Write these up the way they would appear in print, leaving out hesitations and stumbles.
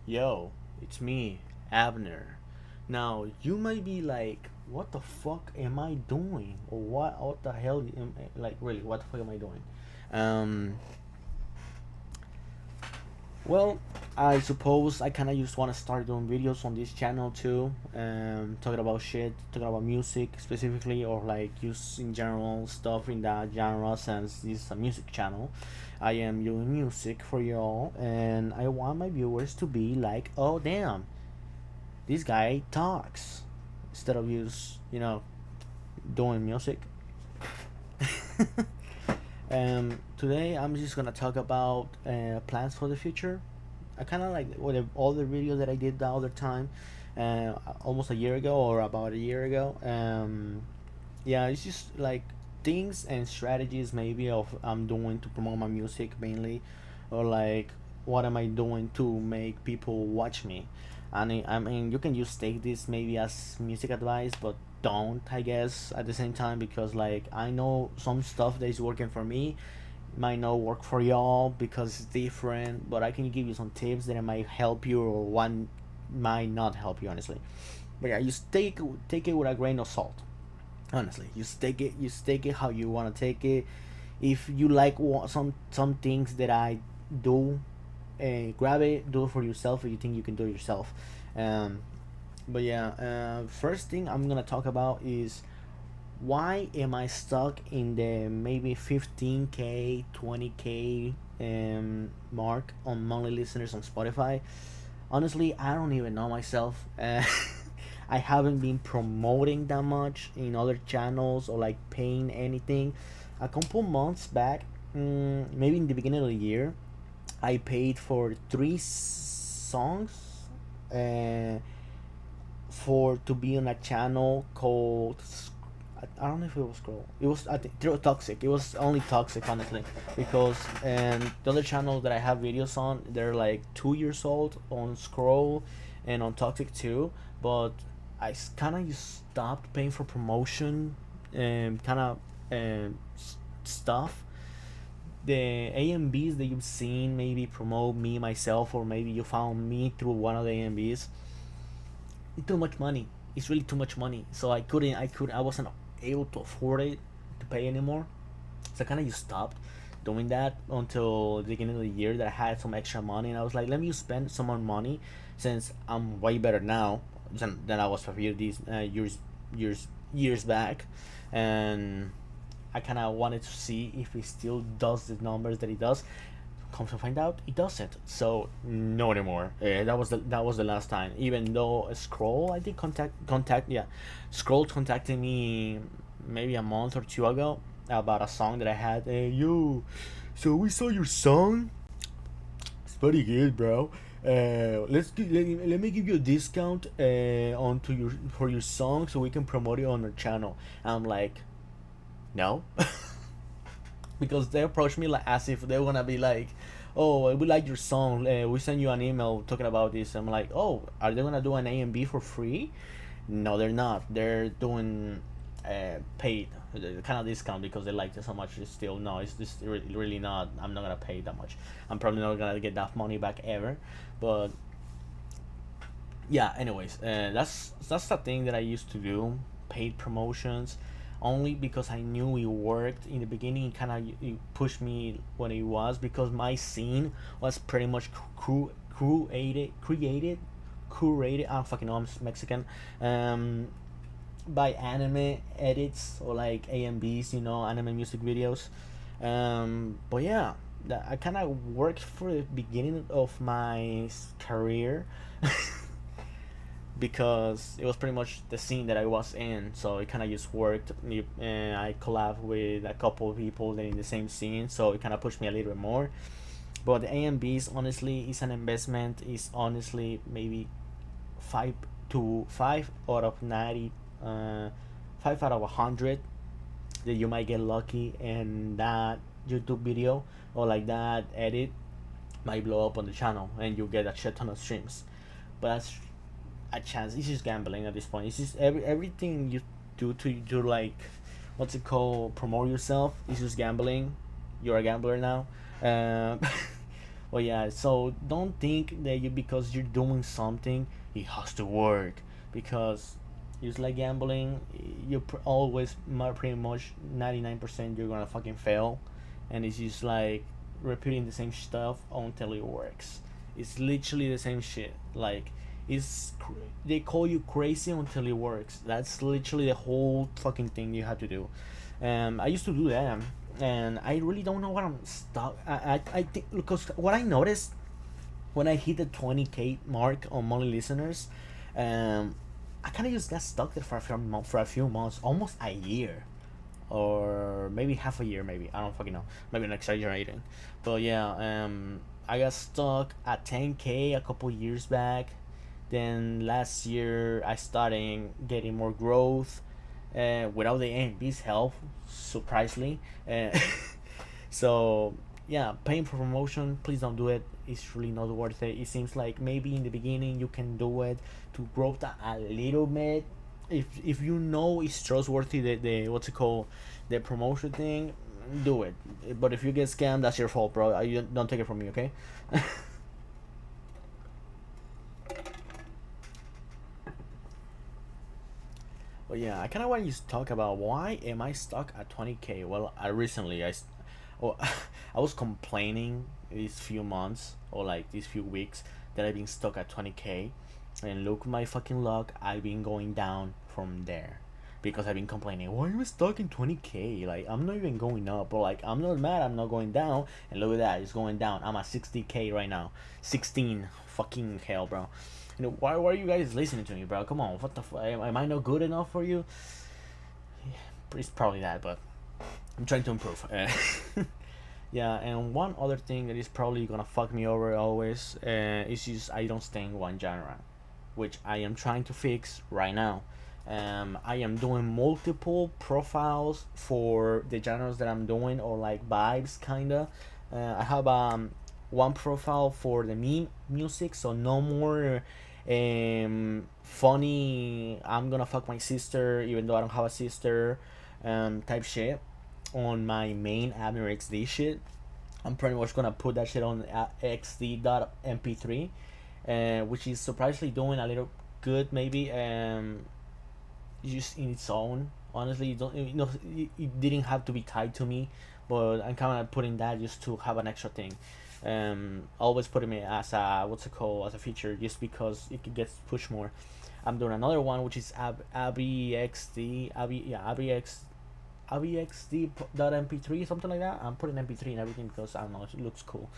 Yo, it's me, Abner. Now, you might be like, what the fuck am I doing? Or what the hell like really, what the fuck am I doing? Um well, I suppose I kind of just want to start doing videos on this channel too, talking about shit, talking about music specifically, or like just in general stuff in that genre. Since this is a music channel, I am doing music for y'all, and I want my viewers to be like, oh damn, this guy talks instead of just doing music. Today I'm just gonna talk about plans for the future. I kind of like all the videos that I did the other time, almost a year ago or about a year ago. Yeah, it's just like things and strategies maybe of I'm doing to promote my music mainly, or like what am I doing to make people watch me. And I mean, you can just take this maybe as music advice, but don't, I guess, at the same time, because like I know some stuff that is working for me might not work for y'all because it's different, but I can give you some tips that might help you, or one might not help you, honestly. But yeah, just take it with a grain of salt. Honestly, you take it how you want to take it. If you like some things that I do, grab it, do it for yourself if you think you can do it yourself. um but yeah, first thing I'm gonna talk about is why am I stuck in the maybe 15k 20k mark on monthly listeners on Spotify. Honestly, I don't even know myself. I haven't been promoting that much in other channels or like paying anything. A couple months back, maybe in the beginning of the year, I paid for three songs, uh, for to be on a channel called, I don't know if it was Scroll. It was, I think, Toxic. It was only Toxic, honestly, because the other channels that I have videos on, they're like 2 years old on Scroll and on Toxic too. But I kind of just stopped paying for promotion and kind of stuff. The AMBs that you've seen maybe promote me myself, or maybe you found me through one of the AMBs. It's too much money. It's really too much money. So I wasn't able to afford it to pay anymore. So I kind of just stopped doing that until the beginning of the year that I had some extra money, and I was like, let me spend some more money since I'm way better now than I was a few these years back, and I kind of wanted to see if he still does the numbers that he does. Come to find out, it doesn't. So no anymore. That was the last time. Even though Scroll, I think yeah, Scroll contacted me maybe a month or two ago about a song that I had. Yo, so we saw your song. It's pretty good, bro. Let me give you a discount onto your for your song so we can promote it on our channel. I'm like, no. Because they approached me like as if they wanna be like, "Oh, we like your song. We send you an email talking about this." I'm like, "Oh, are they gonna do an A and B for free?" No, they're not. They're doing paid kind of discount because they liked it so much. It's still no. It's just really not. I'm not gonna pay that much. I'm probably not gonna get that money back ever. But yeah, anyways, that's the thing that I used to do, paid promotions, only because I knew it worked in the beginning. It kind of it pushed me when it was, because my scene was pretty much curated. I don't fucking know, I'm Mexican. um by anime edits, or like AMBs, anime music videos. But yeah, I kind of worked for the beginning of my career because it was pretty much the scene that I was in. So it kind of just worked. And I collabed with a couple of people that in the same scene, so it kind of pushed me a little bit more. But the AMBs, honestly, is an investment. Is honestly maybe 5 out of 90, 5 out of 100 that you might get lucky, and that YouTube video or like that edit might blow up on the channel and you get a shit ton of streams. But that's a chance. It's just gambling at this point. It's just everything you do to like, what's it called, promote yourself. It's just gambling. You're a gambler now. Um, Well, yeah, so don't think that you because you're doing something, it has to work. Because it's like gambling, you always, pretty much 99% you're gonna fucking fail. And it's just like repeating the same stuff until it works. It's literally the same shit. Like, they call you crazy until it works. That's literally the whole fucking thing you have to do. I used to do that, and I really don't know what I'm stuck. I think because what I noticed when I hit the 20K mark on monthly listeners, um, I kind of just got stuck there for a few months, almost a year, or maybe half a year. Maybe I don't fucking know. Maybe I'm exaggerating, but yeah, I got stuck at 10K a couple years back. Then last year I started getting more growth, without the AMP's help, surprisingly. So yeah, paying for promotion, please don't do it. It's really not worth it. It seems like maybe in the beginning you can do it to grow that a little bit. If you know it's trustworthy, the what's it called, the promotion thing, do it. But if you get scammed, that's your fault, bro. You don't take it from me, okay? But yeah, I kind of want you to talk about why am I stuck at 20K. Well, well, I was complaining these few months or like these few weeks that I've been stuck at 20K, and look my fucking luck, I've been going down from there because I've been complaining. Why am I stuck in 20K? Like I'm not even going up, or like I'm not mad, I'm not going down, and look at that, it's going down. I'm at 60K right now, 16. Fucking hell, bro. Why are you guys listening to me, bro? Come on, what the am I not good enough for you? Yeah, it's probably that, but I'm trying to improve. Yeah, and one other thing that is probably gonna fuck me over always, is just I don't stay in one genre, which I am trying to fix right now. I am doing multiple profiles for the genres that I'm doing, or like vibes, kinda. I have one profile for the meme music, so no more funny. I'm gonna fuck my sister, even though I don't have a sister, type shit on my main Abner XD shit. I'm pretty much gonna put that shit on XD.mp3, which is surprisingly doing a little good, maybe. Just in its own. Honestly, you don't you know it didn't have to be tied to me, but I'm kind of putting that just to have an extra thing. Always putting it as a what's it called, as a feature, just because it could get pushed more. I'm doing another one which is ABXD, ABXD.mp3, something like that. I'm putting mp3 and everything because I don't know, it looks cool.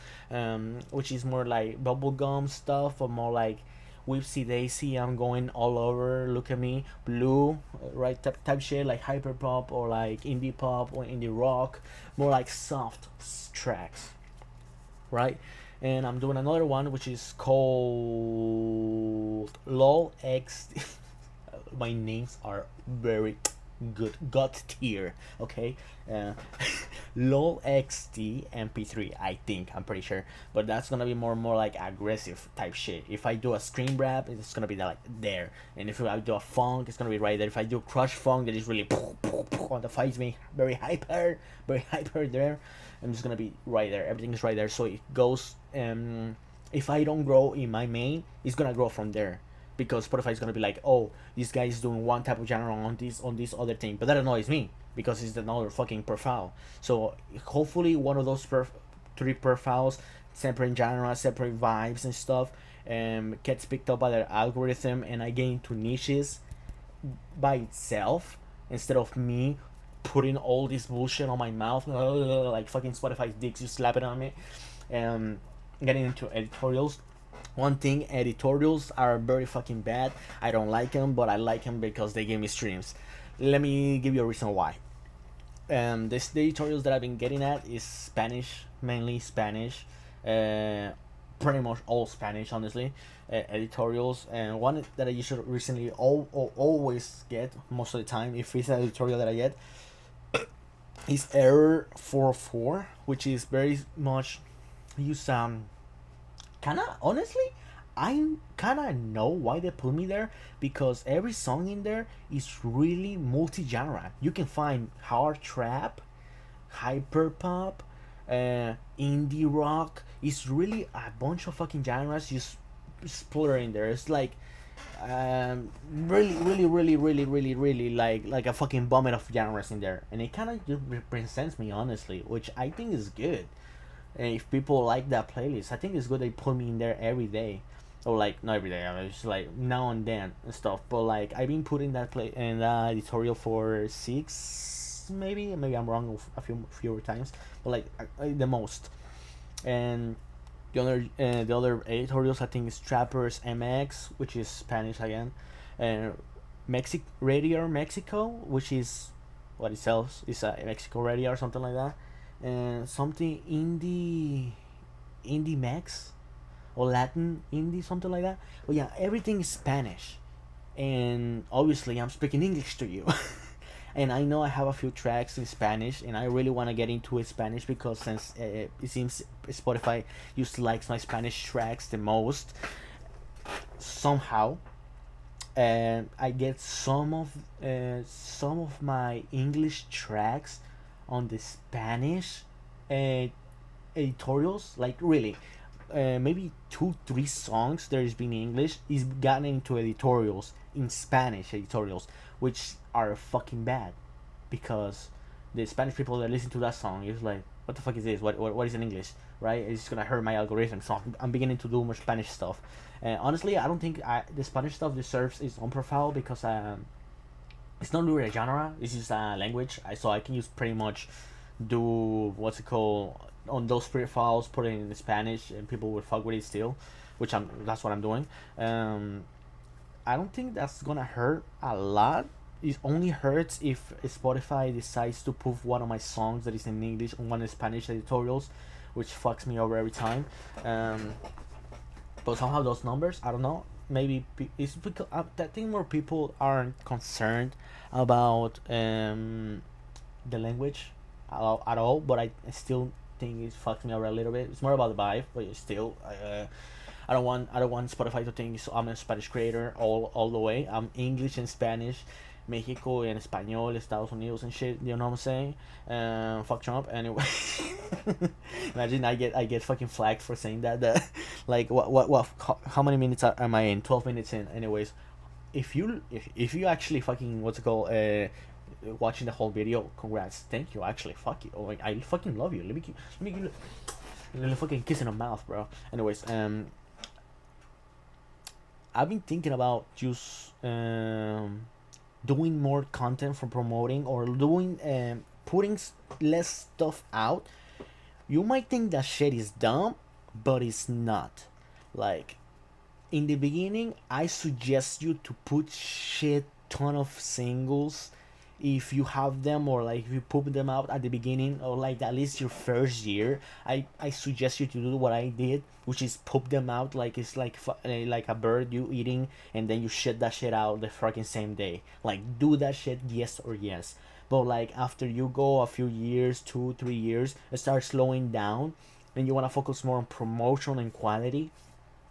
Which is more like bubblegum stuff, or more like Whipsy Daisy. I'm going all over. Look at me, blue, right? Type shit, like hyper pop or like indie pop or indie rock, more like soft tracks, right? And I'm doing another one which is called LOL X. My names are very good, gut tier, okay. uh, LOL XD MP3, I think, I'm pretty sure, but that's gonna be more like aggressive type shit. If I do a scream rap, it's gonna be like there, and if I do a funk, it's gonna be right there. If I do crush funk, that is really on the fights me very hyper there, I'm just gonna be right there. Everything is right there, so it goes. If I don't grow in my main, it's gonna grow from there, because Spotify is gonna be like, oh, this guy is doing one type of genre on this other thing, but that annoys me because it's another fucking profile. So hopefully one of those three profiles, separate genres, separate vibes and stuff, gets picked up by the algorithm, and I get into niches by itself instead of me putting all this bullshit on my mouth, like fucking Spotify dicks, you slap it on me. Um, Getting into editorials. One thing, editorials are very fucking bad. I don't like them, but I like them because they give me streams. Let me give you a reason why. The editorials that I've been getting at is Spanish, mainly Spanish. Pretty much all Spanish, honestly. Editorials, and one that I usually recently always get most of the time, if it's an editorial that I get, is Error 44, which is very much use kind of honestly, I kind of know why they put me there, because every song in there is really multi-genre. You can find hard trap, hyper pop, indie rock. It's really a bunch of fucking genres just splitter in there. It's like really, really, really, really, really, really like a fucking vomit of genres in there, and it kind of just represents me honestly, which I think is good. And if people like that playlist, I think it's good they put me in there every day, or like not every day. I mean, it's like now and then and stuff. But like I've been putting that play in that editorial for six, maybe I'm wrong a fewer times, but like the most. And the other editorials I think is Trappers MX, which is Spanish again, and Radio Mexico, which is what it sells is a Mexico Radio or something like that, and something indie Mex or Latin indie, something like that. But yeah, everything is Spanish, and obviously I'm speaking English to you. And I know I have a few tracks in Spanish, and I really want to get into it Spanish because since it seems Spotify used to likes my Spanish tracks the most somehow, and I get some of my English tracks on the Spanish uh, editorials, like really. Maybe 2 3 songs there's been in English is gotten into editorials in Spanish editorials, which are fucking bad, because the Spanish people that listen to that song is like, what the fuck is this? What is in English, right? It's gonna hurt my algorithm. So I'm beginning to do more Spanish stuff. Honestly, I don't think the Spanish stuff deserves its own profile because it's not really a genre. It's just a language. So I can use pretty much do what's it called on those profiles, put it in Spanish, and people will fuck with it still, which that's what I'm doing. Um, I don't think that's gonna hurt a lot. It only hurts if Spotify decides to put one of my songs that is in English on one of the Spanish editorials, which fucks me over every time. Um, but somehow those numbers, I don't know. Maybe it's because I think more people aren't concerned about the language at all. But I still think it fucks me over a little bit. It's more about the vibe, but still, I don't want Spotify to think I'm a Spanish creator all the way. I'm English and Spanish, Mexico and Español, Estados Unidos and shit. You know what I'm saying? Fuck Trump. Anyway, imagine I get fucking flagged for saying that. That like what how many minutes am I in? 12 minutes in. Anyways, if you actually fucking what's it called watching the whole video, congrats, thank you. Actually, fuck you. Oh, like, I fucking love you. Let me give you a little fucking kiss in the mouth, bro. Anyways, I've been thinking about just doing more content for promoting or doing putting less stuff out. You might think that shit is dumb, but it's not. Like in the beginning, I suggest you to put shit ton of singles if you have them, or like if you put them out at the beginning, or like at least your first year. I suggest you to do what I did, which is poop them out like it's like a bird you eating, and then you shit that shit out the fucking same day. Like do that shit, yes or yes. But like after you go a few years, 2 3 years, it starts slowing down, and you want to focus more on promotion and quality.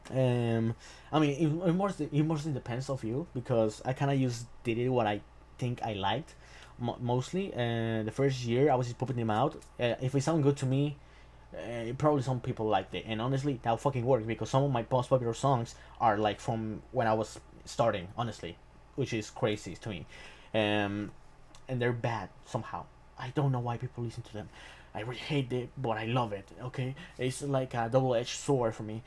I mean, it mostly depends of you, because I kind of just did it what I think I liked mostly. The first year I was just popping them out. If it sounded good to me, probably some people liked it, and honestly, that fucking worked because some of my most popular songs are like from when I was starting, honestly, which is crazy to me. Um, and they're bad somehow. I don't know why people listen to them. I really hate it, but I love it. Okay, it's like a double-edged sword for me.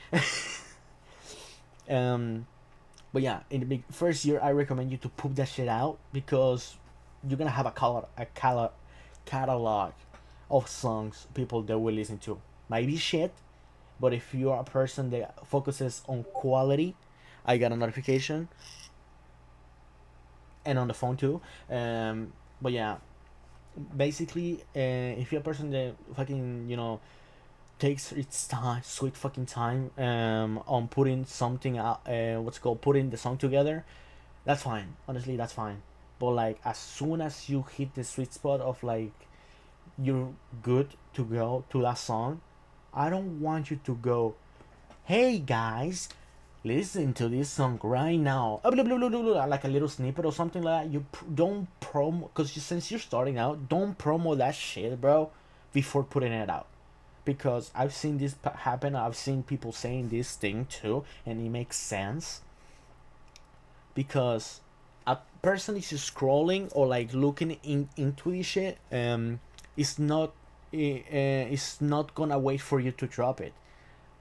um, but yeah, in the big first year, I recommend you to poop that shit out, because you're gonna have a catalog of songs people that will listen to. Might be shit, but if you are a person that focuses on quality, I got a notification, and on the phone too. But yeah, basically, if you're a person that fucking takes its time, sweet fucking time, on putting something out, what's it called, putting the song together, that's fine. Honestly, that's fine. But like as soon as you hit the sweet spot of like you're good to go to that song, I don't want you to go, hey guys, listen to this song right now, like a little snippet or something like that. You don't promo, because since you're starting out, don't promo that shit, bro, before putting it out. because I've seen this happen. I've seen people saying this thing too, and it makes sense because a person is scrolling or like looking into this shit. It's not it's not gonna wait for you to drop it.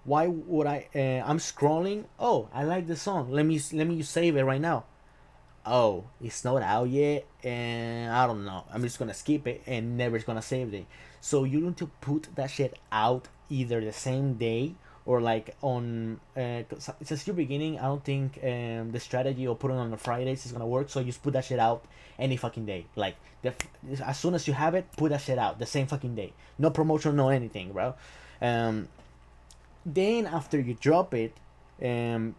Why would I? I'm scrolling. Oh, I like the song. Let me save it right now. Oh, it's not out yet, and I don't know. I'm just gonna skip it and never gonna save it. So you need to put that shit out either the same day or like on. Since you're beginning, I don't think the strategy of putting on the Fridays is gonna work. So you just put that shit out any fucking day. Like as soon as you have it, put that shit out the same fucking day. No promotion, no anything, bro. Um, then after you drop it, um,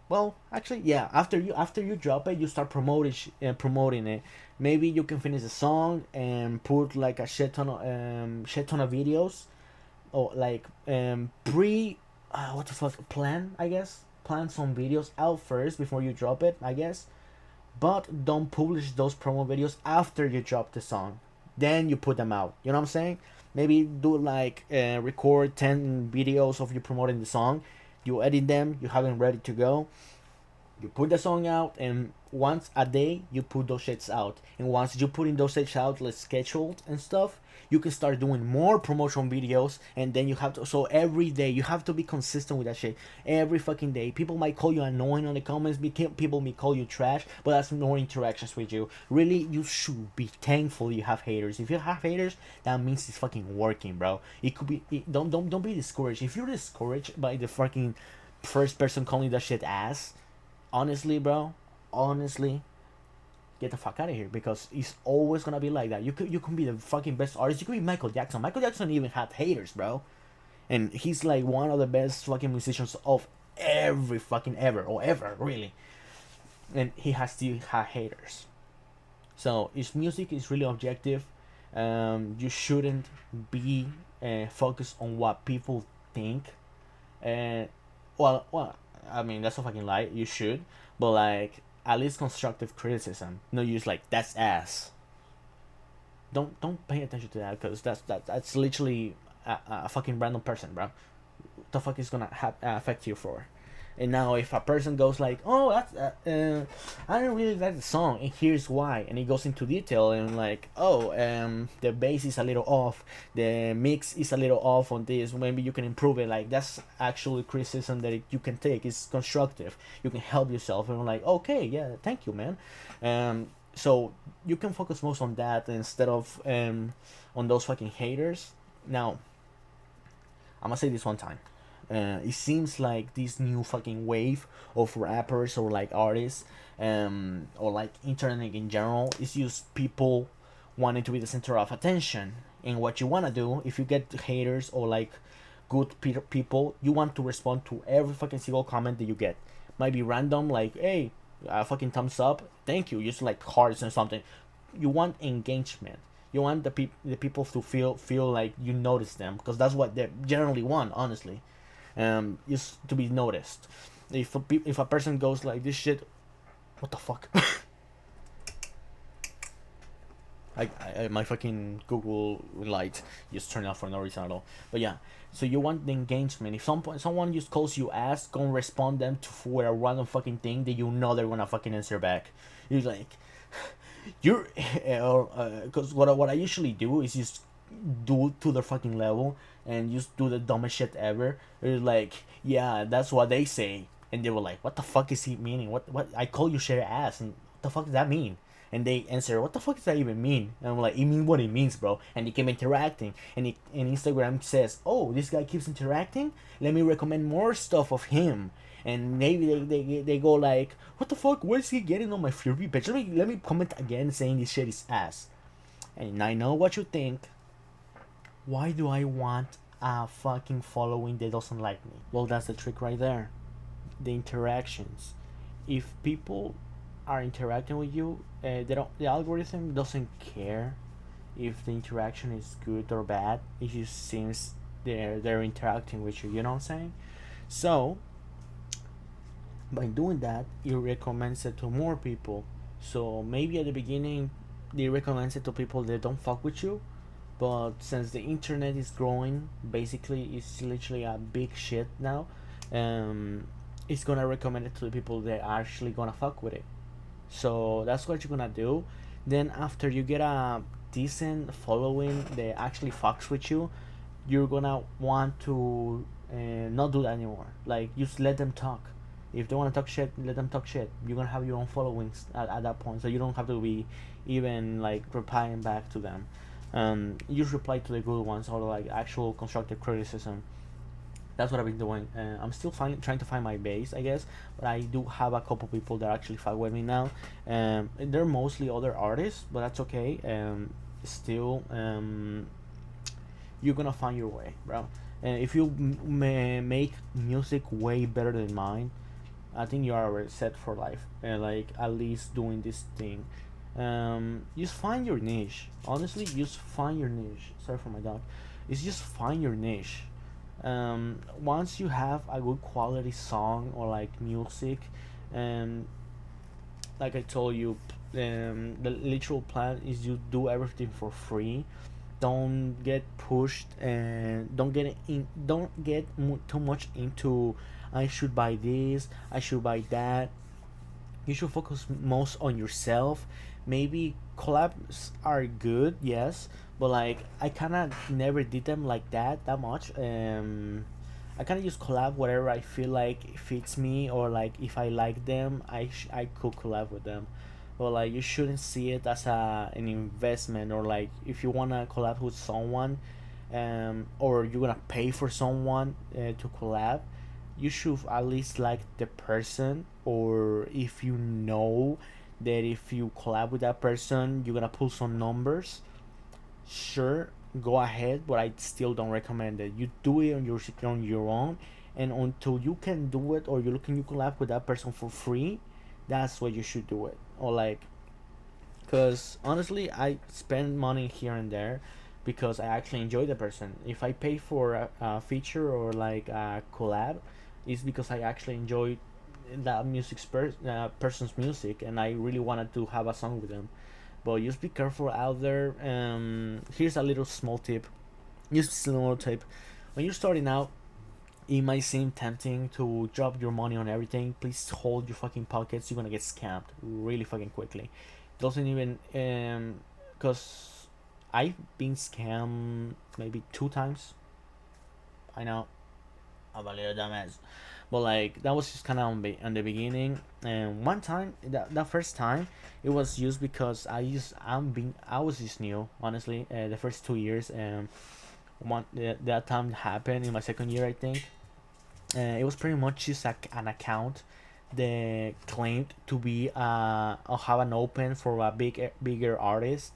well, actually, yeah. After you drop it, you start promoting it. Maybe you can finish the song and put like a shit ton of videos or like pre what the fuck plan, I guess, plan some videos out first before you drop it, I guess. But don't publish those promo videos after you drop the song. Then you put them out. You know what I'm saying? Maybe do like record 10 videos of you promoting the song. You edit them. You have them ready to go. You put the song out, and once a day you put those shits out. And once you put in those shits out, like scheduled and stuff, you can start doing more promotion videos. And then you have to, so every day you have to be consistent with that shit. Every fucking day, people might call you annoying on the comments. People may call you trash, but that's more interactions with you. Really, you should be thankful you have haters. If you have haters, that means it's fucking working, bro. It could be. Don't be discouraged. If you're discouraged by the fucking first person calling that shit ass, honestly, bro, honestly, get the fuck out of here, because it's always gonna be like that. You can be the fucking best artist. You could be Michael Jackson. Michael Jackson even had haters, bro, and he's like one of the best fucking musicians of every fucking ever or ever, really. And he has to have haters. So his music is really objective. You shouldn't be focused on what people think. And well, I mean that's a fucking lie. You should, but like at least constructive criticism. No use like that's ass. Don't pay attention to that, because that's literally a fucking random person, bro. What the fuck is gonna affect you for? And now if a person goes like, oh, that's I don't really like the song, and here's why, and he goes into detail and like, oh, the bass is a little off, the mix is a little off on this, maybe you can improve it. Like that's actually criticism that you can take. It's constructive. You can help yourself, and I'm like, okay, yeah, thank you, man. So you can focus most on that instead of on those fucking haters. Now, I'm gonna say this one time. It seems like this new fucking wave of rappers or like artists, or like internet in general, is just people wanting to be the center of attention. And what you wanna do, if you get haters or like good people, you want to respond to every fucking single comment that you get. Might be random, like, hey, fucking thumbs up, thank you, just like hearts or something. You want engagement. You want the people to feel like you notice them, because that's what they generally want, honestly. Is to be noticed. If a person goes like this shit, what the fuck? My fucking Google light just turned off for no reason at all. But yeah, so you want the engagement. If someone just calls you ass, go and respond them to for a random fucking thing that you know they're gonna fucking answer back. You're like, you're, because what I usually do is just do to the fucking level and just do the dumbest shit ever. It's like, yeah, that's what they say, and they were like, what the fuck is he meaning? What I call you share ass, and what the fuck does that mean? And they answer, what the fuck does that even mean? And I'm like, it means what it means, bro. And they keep interacting, and Instagram says, oh, this guy keeps interacting, let me recommend more stuff of him. And maybe they go like, what the fuck, where's he getting on my Fury page? Let me comment again saying this shit is ass. And I know what you think. Why do I want a fucking following that doesn't like me? Well, that's the trick right there. The interactions. If people are interacting with you, the algorithm doesn't care if the interaction is good or bad. It just seems they're interacting with you. You know what I'm saying? So by doing that, it recommends it to more people. So maybe at the beginning, they recommend it to people that don't fuck with you, But since the internet is growing, basically it's literally a big shit now. Um, it's gonna recommend it to the people that are actually gonna fuck with it. So that's what you're gonna do. Then after you get a decent following that actually fucks with you, you're gonna want to not do that anymore. Like just let them talk. If they want to talk shit, let them talk shit. You're gonna have your own followings at that point, so you don't have to be even like replying back to them. You just reply to the good ones or like actual constructive criticism. That's what I've been doing. I'm still trying to find my base, I guess, but I do have a couple people that actually fuck with me now. They're mostly other artists, but that's okay. Still, you're gonna find your way, bro. And if you make music way better than mine, I think you are already set for life. Like at least doing this thing. Just find your niche. Honestly, just find your niche. Sorry for my dog. It's just find your niche. Once you have a good quality song or like music, um, like I told you, the literal plan is you do everything for free. Don't get pushed and don't get too much into I should buy this, I should buy that. You should focus most on yourself. Maybe collabs are good, yes, but like I kind of never did them like that much. I kind of just collab whatever I feel like fits me, or like if I like them, I could collab with them. But like you shouldn't see it as an investment, or like if you wanna collab with someone, or you're gonna pay for someone to collab, you should at least like the person, or if you know that if you collab with that person you're gonna pull some numbers, sure, go ahead, but I still don't recommend it. You do it on your own, and until you can do it or you collab with that person for free, that's what you should do it. Or like, because honestly I spend money here and there because I actually enjoy the person. If I pay for a feature or like a collab, it's because I actually enjoy that person's music and I really wanted to have a song with them. But just be careful out there. Here's a little small tip. Just a small tip. When you're starting out, it might seem tempting to drop your money on everything. Please hold your fucking pockets. You're gonna get scammed really fucking quickly. Doesn't even cause I've been scammed maybe 2 times. I know I'm a little dumbass, but like that was just kind of on the beginning. And one time, that first time, it was used because I was just new, honestly. The first 2 years, that time happened in my second year, I think. It was pretty much just an account that claimed to be or have an open for a bigger artist,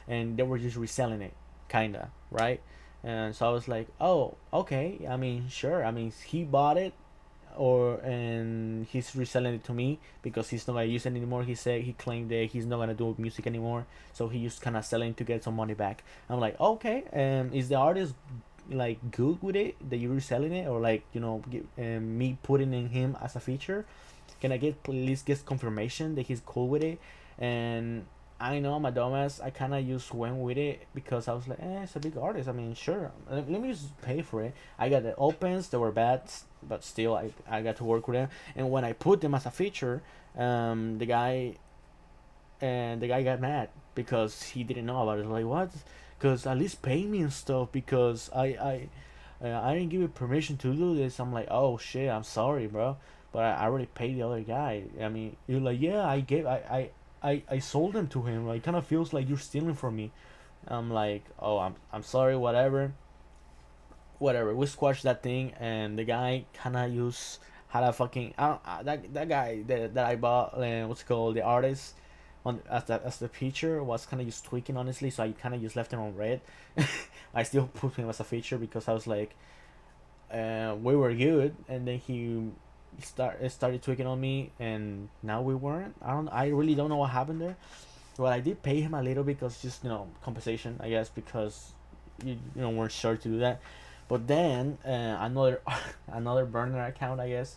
and they were just reselling it, kinda, right? And so I was like, oh, okay. I mean, sure. I mean, he bought it, or and he's reselling it to me because he's not gonna use it anymore. He claimed that he's not gonna do music anymore, so he just kind of selling to get some money back. I'm like, okay. Is the artist like good with it that you're reselling it, or like me putting in him as a feature? Can I get please get confirmation that he's cool with it? And I know my dumbass, I kind of just went with it because I was like, it's a big artist. I mean, sure, let me just pay for it. I got the opens, they were bad, but still, I got to work with them. And when I put them as a feature, the guy got mad because he didn't know about it. Like, what? Because at least pay me and stuff, because I didn't give you permission to do this. I'm like, oh shit, I'm sorry, bro, but I already paid the other guy. I mean, you're like, yeah, I sold them to him. Like, kind of feels like you're stealing from me. I'm like, oh, I'm sorry, whatever, whatever. We squashed that thing, and the guy kind of used had a fucking that guy that I bought, what's it called, the artist on as the feature was kind of just tweaking, honestly. So I kind of just left him on red. I still put him as a feature because I was like, we were good, and then he started tweaking on me, and now we weren't. I really don't know what happened there. Well, I did pay him a little because just compensation, I guess, because weren't sure to do that. But then another another burner account, I guess,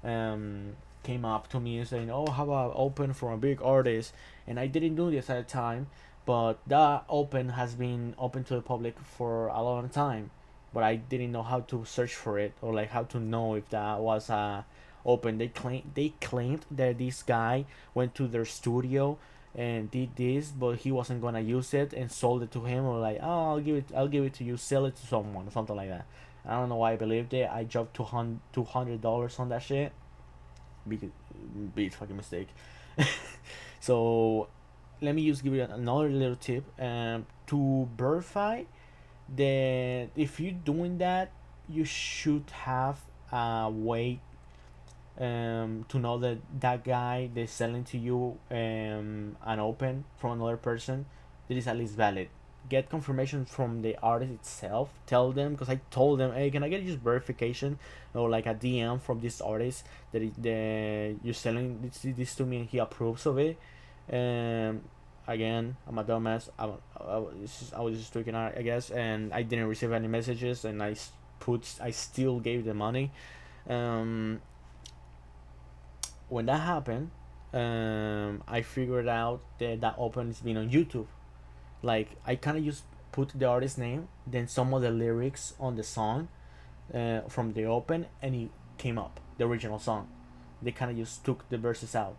um, came up to me saying, "Oh, how about open for a big artist?" And I didn't do this at the time, but that open has been open to the public for a long time, but I didn't know how to search for it, or like how to know if that was open. They claimed that this guy went to their studio and did this, but he wasn't gonna use it and sold it to him, or like, oh, I'll give it to you, sell it to someone or something like that. I don't know why I believed it. I dropped $200 on that shit. Big fucking mistake. So let me just give you another little tip. To verify that if you're doing that, you should have a way to know that that guy that's selling to you an open from another person that is at least valid. Get confirmation from the artist itself. Tell them, because I told them, hey, can I get just verification or like a DM from this artist that you're selling this to me and he approves of it. Um, Again, I'm a dumbass. I was just tweaking out, I guess, and I didn't receive any messages, and I still gave the money. Um, when that happened, I figured out that that open has been on YouTube. Like I kind of just put the artist name, then some of the lyrics on the song from the open, and it came up the original song. They kind of just took the verses out.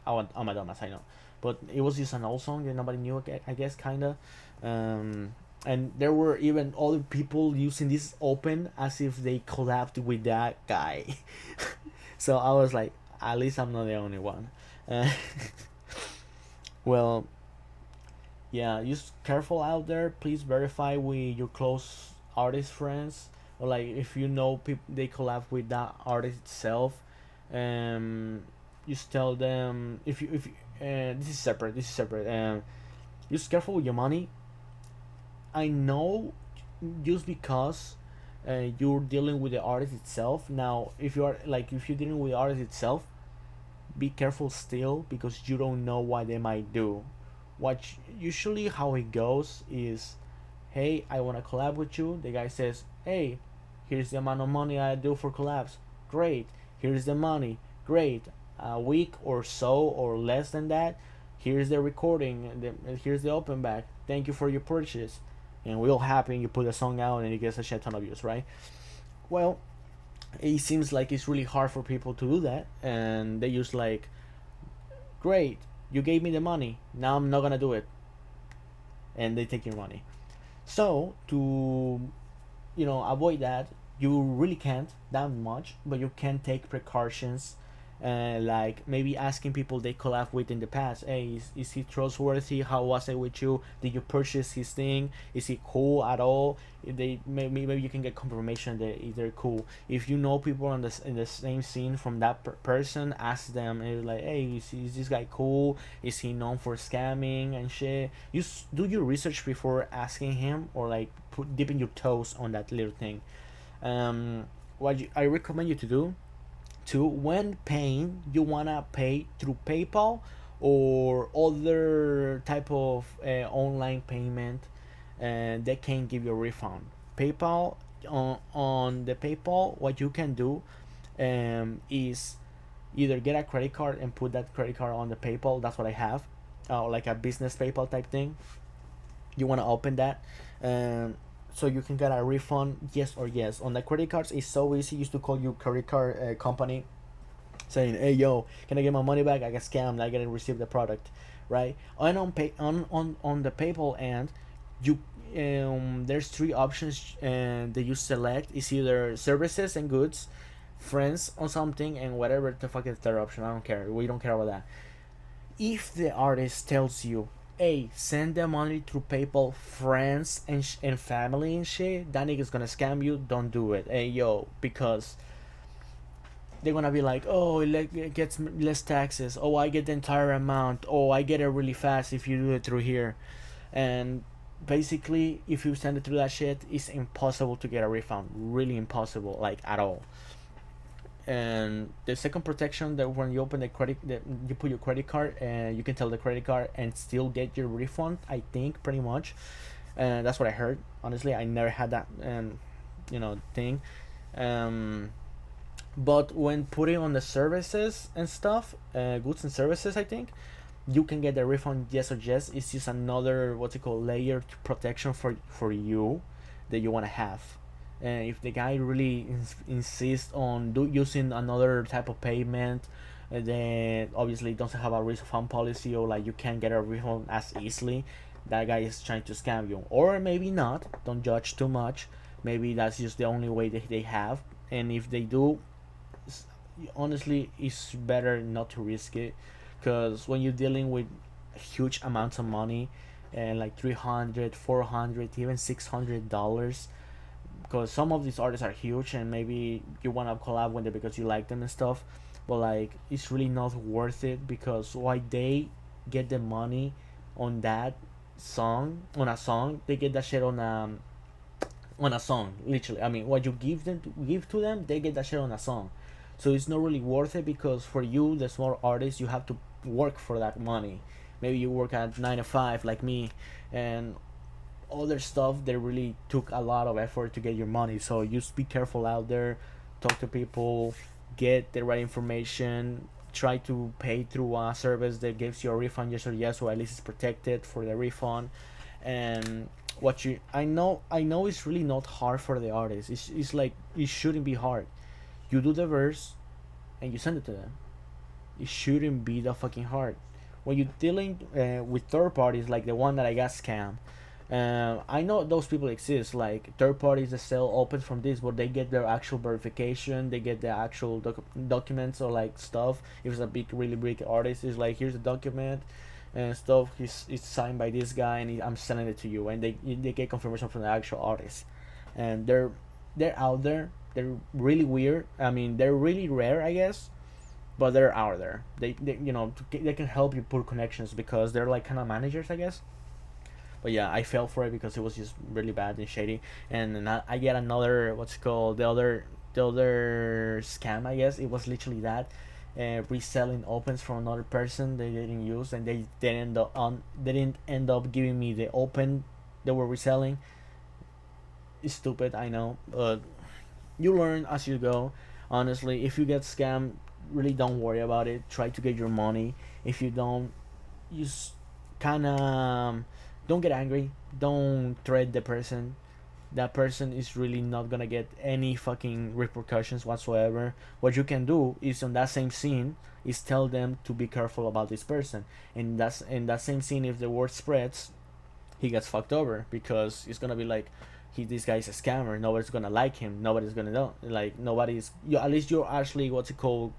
I'm a dumbass, I know, but it was just an old song that nobody knew. I guess kinda. And there were even other people using this open as if they collabed with that guy. So I was like, at least I'm not the only one. Uh, well, yeah, just careful out there. Please verify with your close artist friends, or like if you know people they collab with that artist itself. Um, just tell them if you, this is separate. This is separate. Just careful with your money. I know, just because you're dealing with the artist itself. Now, if you're dealing with the artist itself, be careful still, because you don't know what they might do. Usually how it goes is, hey, I want to collab with you. The guy says, hey, here's the amount of money I do for collabs. Great. Here's the money. Great. A week or so or less than that, here's the recording, and here's the open back. Thank you for your purchase. And we're all happy, and you put a song out and it gets a shit ton of views, right? Well, it seems like it's really hard for people to do that, and they use like, great, you gave me the money, now I'm not gonna do it, and they take your money. So to avoid that, you really can't that much, but you can take precautions, like maybe asking people they collab with in the past, hey, is he trustworthy, how was it with you, did you purchase his thing, is he cool at all? If they maybe you can get confirmation that if they're cool. If you know people in the same scene from that person, ask them, like, hey, is this guy cool, is he known for scamming and shit. You do your research before asking him, or like dipping your toes on that little thing. I recommend you to do too, when paying, you wanna pay through PayPal or other type of online payment, and they can give you a refund. PayPal, on the PayPal, what you can do is either get a credit card and put that credit card on the PayPal. That's what I have, like a business PayPal type thing. You want to open that, so you can get a refund, yes or yes. On the credit cards, it's so easy. Used to call you credit card company, saying, hey, yo, can I get my money back, I got scammed, I didn't receive the product, right? And on the PayPal end, you there's three options that you select. It's either services and goods, friends or something, and whatever the fuck is the third option, I don't care, we don't care about that. If the artist tells you, hey, send the money through PayPal, friends and family and shit, that nigga's gonna scam you. Don't do it. Hey, yo, because they're gonna be like, oh, it gets less taxes. Oh, I get the entire amount. Oh, I get it really fast if you do it through here. And basically, if you send it through that shit, it's impossible to get a refund. Really impossible, like at all. And the second protection, that when you open that you put your credit card and you can tell the credit card and still get your refund, I think, pretty much. And that's what I heard. Honestly, I never had that thing. um but when putting on the services and stuff, goods and services, I think, you can get the refund yes or yes. It's just another what's it called layer to protection for you that you want to have. And if the guy really insists on using another type of payment, then obviously doesn't have a refund policy, or like you can't get a refund as easily, that guy is trying to scam you. Or maybe not, don't judge too much. Maybe that's just the only way that they have. And if they do, honestly, it's better not to risk it, because when you're dealing with huge amounts of money, and like 300, 400, even $600, because some of these artists are huge and maybe you want to collab with them because you like them and stuff, but like it's really not worth it, because why they get the money on that song, on a song, they get that shit on a song, literally. I mean, what you give to them, they get that shit on a song. So it's not really worth it, because for you, the small artist, you have to work for that money. Maybe you work at 9 to 5 like me, and other stuff that really took a lot of effort to get your money. So just be careful out there, talk to people, get the right information, try to pay through a service that gives you a refund yes or yes, or at least it's protected for the refund. And what you I know it's really not hard for the artist. It's like it shouldn't be hard. You do the verse and you send it to them. It shouldn't be that fucking hard. When you're dealing with third parties like the one that I got scammed, I know those people exist, like third parties that sell opens from this, but they get their actual verification, they get the actual documents or like stuff. If it's a big, really big artist, it's like, here's a document and stuff. It's signed by this guy, and I'm sending it to you, and they get confirmation from the actual artist, and they're out there. They're really weird. I mean, they're really rare, I guess, but they're out there. They they can help you put connections, because they're like kind of managers, I guess. But yeah, I fell for it because it was just really bad and shady. And then I get another, what's it called, the other scam, I guess. It was literally that, reselling opens from another person they didn't use, and they didn't end up giving me the open they were reselling. It's stupid, I know, but you learn as you go. Honestly, if you get scammed, really don't worry about it. Try to get your money. If you don't, you kind of don't get angry. Don't threat the person. That person is really not gonna get any fucking repercussions whatsoever. What you can do is, on that same scene, is tell them to be careful about this person. And that's in that same scene, if the word spreads, he gets fucked over, because it's gonna be like, this guy's a scammer. Nobody's gonna like him. Nobody's gonna know. Like, nobody's, you, at least you're actually, what's it called,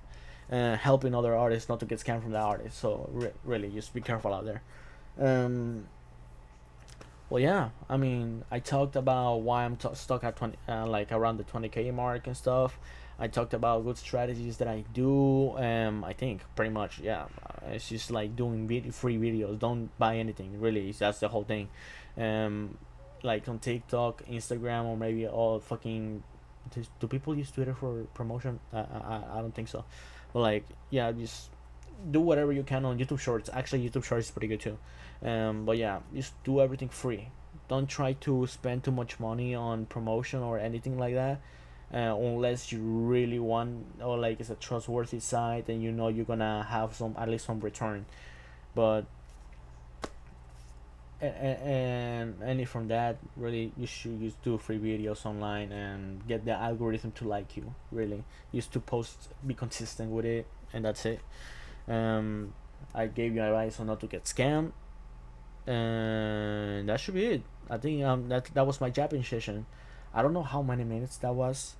helping other artists not to get scammed from that artist. So really, just be careful out there. Um, well, yeah. I mean, I talked about why I'm stuck at 20, like around the 20K mark and stuff. I talked about good strategies that I do. I think pretty much, yeah. It's just like doing free videos. Don't buy anything. Really, that's the whole thing. Um, like on TikTok, Instagram, or maybe all fucking. Do people use Twitter for promotion? I don't think so. But like, yeah, just do whatever you can on YouTube Shorts. Actually, YouTube Shorts is pretty good too. But yeah, just do everything free. Don't try to spend too much money on promotion or anything like that, unless you really want, or like it's a trustworthy site and you know you're gonna have some, at least some return. But and any from that, really, you should just do free videos online and get the algorithm to like you. Really, just to post, be consistent with it, and that's it. um I gave you advice on not to get scammed, and that should be it. I think that was my japping session. I don't know how many minutes that was.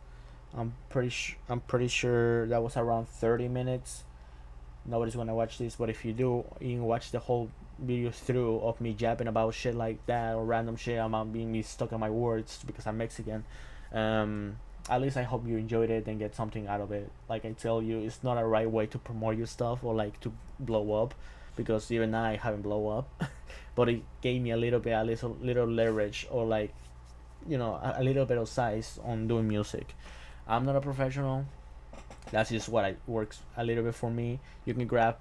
I'm pretty sure that was around 30 minutes. Nobody's gonna watch this, but if you do, you can watch the whole video through of me jabbing about shit like that, or random shit. I'm not being me stuck on my words because I'm Mexican. um at least I hope you enjoyed it and get something out of it. Like I tell you, it's not a right way to promote your stuff or like to blow up, because even I haven't blow up. But it gave me a little bit, a little leverage, or like, a little bit of size on doing music. I'm not a professional. That's just what I works a little bit for me. You can grab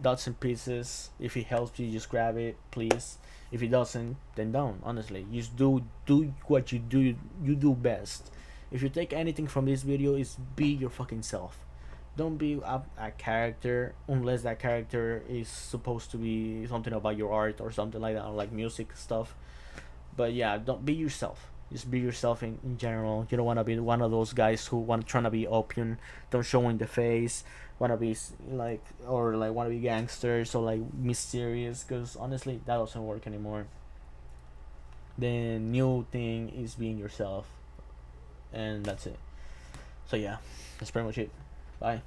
dots and pieces. If it helps you, just grab it, please. If it doesn't, then don't. Honestly, just do what you do best. If you take anything from this video, is be your fucking self. Don't be a character unless that character is supposed to be something about your art or something like that, or like music stuff. But yeah, don't be yourself. Just be yourself in general. You don't want to be one of those guys who want trying to be open, don't show in the face, want to be like, or like want to be gangsters or like mysterious. Because honestly, that doesn't work anymore. The new thing is being yourself, and that's it. So yeah, that's pretty much it. Bye.